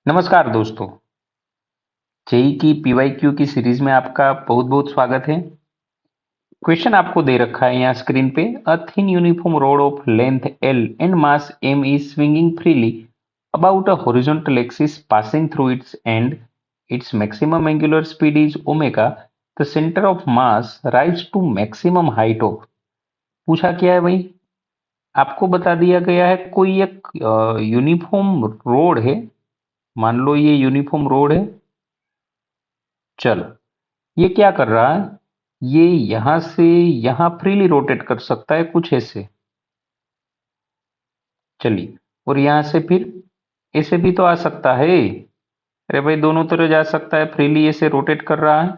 नमस्कार दोस्तों, जेई की पीवाईक्यू की सीरीज में आपका बहुत बहुत स्वागत है। क्वेश्चन आपको दे रखा है यहाँ स्क्रीन पे। A thin uniform rod of length L and mass M is swinging freely about a horizontal axis passing through its end its maximum angular speed is omega. The centre of mass rise to maximum height of. पूछा क्या है भाई? आपको बता दिया गया है कोई एक यूनिफॉर्म रोड है। मान लो ये यूनिफॉर्म रोड है। चलो, ये क्या कर रहा है? ये यहां से यहां फ्रीली रोटेट कर सकता है कुछ ऐसे। चलिए, और यहां से फिर ऐसे भी तो आ सकता है। अरे भाई, दोनों तरह जा सकता है, फ्रीली ऐसे रोटेट कर रहा है।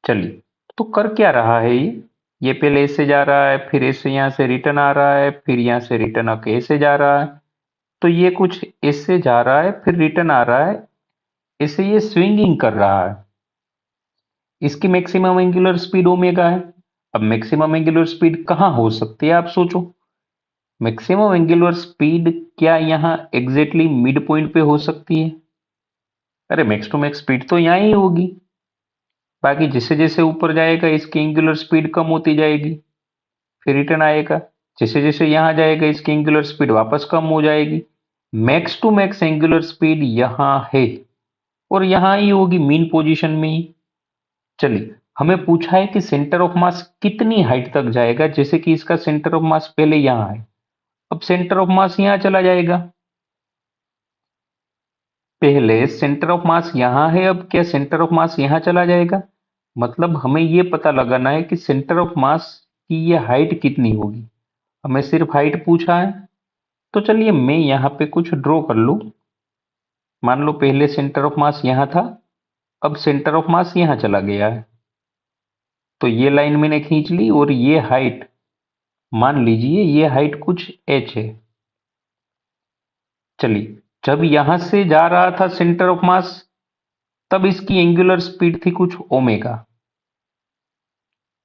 चलिए, तो कर क्या रहा है ये पहले ऐसे जा रहा है, फिर ऐसे यहां से रिटर्न आ रहा है, फिर यहां से रिटर्न आके ऐसे जा रहा है। तो ये कुछ ऐसे जा रहा है, फिर रिटर्न आ रहा है, ऐसे ये स्विंगिंग कर रहा है। इसकी मैक्सिमम एंगुलर स्पीड ओमेगा है। अब मैक्सिमम एंगुलर स्पीड कहाँ हो सकती है, आप सोचो। मैक्सिमम एंगुलर स्पीड क्या यहाँ एग्जैक्टली मिड पॉइंट पे हो सकती है? अरे, मैक्स टू मैक्स स्पीड तो यहाँ ही होगी। बाकी जैसे जैसे ऊपर जाएगा इसकी एंगुलर स्पीड कम होती जाएगी, फिर रिटर्न आएगा। जैसे जैसे यहाँ जाएगा इसकी एंगुलर स्पीड वापस कम हो जाएगी। Max to max angular speed यहाँ है, और यहाँ ही होगी मीन पोजीशन में ही। चलिए, हमें पूछा है कि सेंटर ऑफ मास कितनी हाइट तक जाएगा। जैसे कि इसका सेंटर ऑफ मास पहले यहाँ है, अब सेंटर ऑफ मास यहाँ चला जाएगा। पहले सेंटर ऑफ मास यहाँ है, अब क्या सेंटर ऑफ मास यहाँ चला जाएगा। मतलब हमें ये पता लगाना है कि सेंटर ऑफ मास की ये हाइट कितनी होगी। हमें सिर्फ हाइट पूछा है। तो चलिए, मैं यहाँ पे कुछ ड्रॉ कर लूँ। मान लो पहले सेंटर ऑफ मास यहाँ था, अब सेंटर ऑफ मास यहाँ चला गया है। तो ये लाइन मैंने खींच ली, और ये हाइट मान लीजिए, ये हाइट कुछ h है। चलिए, जब यहां से जा रहा था सेंटर ऑफ मास, तब इसकी एंगुलर स्पीड थी कुछ ओमेगा।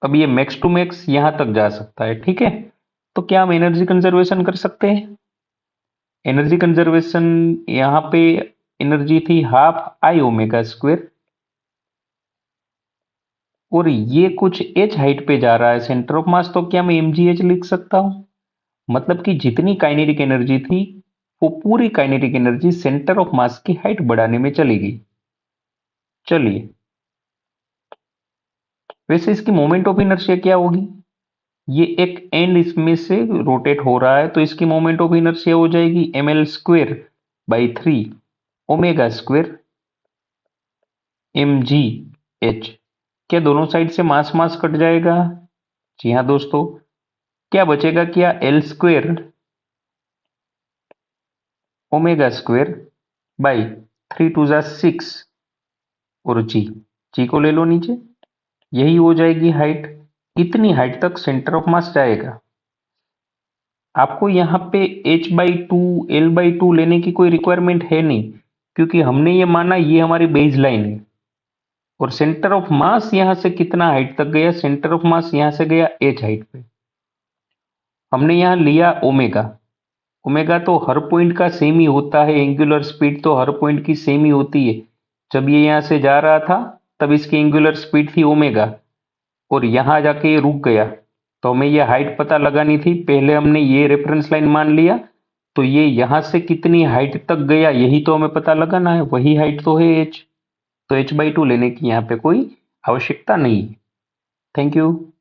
अब ये मैक्स टू मैक्स यहां तक जा सकता है, ठीक है। तो क्या हम एनर्जी कंजर्वेशन कर सकते हैं? एनर्जी कंजर्वेशन यहाँ पे एनर्जी थी हाफ आई ओमेगा स्क्वेयर, और ये कुछ एच हाइट पे जा रहा है सेंटर ऑफ मास। तो क्या मैं mgh लिख सकता हूं? मतलब कि जितनी काइनेटिक एनर्जी थी, वो पूरी काइनेटिक एनर्जी सेंटर ऑफ मास की हाइट बढ़ाने में चली गई। चलिए, वैसे इसकी मोमेंट ऑफ इनर्शिया क्या होगी? ये एक एंड इसमें से रोटेट हो रहा है, तो इसकी मोमेंट ऑफ इनर्शिया हो जाएगी ml square by 3 omega square mgh। क्या दोनों साइड से मास मास कट जाएगा? जी हाँ दोस्तों। क्या बचेगा? क्या L square omega square by 3 2 6, और जी को ले लो नीचे। यही हो जाएगी हाइट। कितनी हाइट तक सेंटर ऑफ मास जाएगा? आपको यहाँ पे h/2 l/2 लेने की कोई रिक्वायरमेंट है नहीं, क्योंकि हमने ये माना ये हमारी बेस लाइन है। और सेंटर ऑफ मास यहाँ से कितना हाइट तक गया? सेंटर ऑफ मास यहाँ से गया h हाइट पे। हमने यहाँ लिया ओमेगा। ओमेगा तो हर पॉइंट का सेम ही होता है, एंगुलर स्पीड तो हर पॉइंट की सेम ही होती है। जब ये यहाँ से जा रहा था, तब इसकी एंगुलर स्पीड थी ओमेगा, और यहाँ जाके ये रुक गया। तो हमें ये हाइट पता लगानी थी। पहले हमने ये रेफरेंस लाइन मान लिया, तो ये यहाँ से कितनी हाइट तक गया यही तो हमें पता लगाना है। वही हाइट तो है h। तो h/2 लेने की यहाँ पे कोई आवश्यकता नहीं है। Thank you.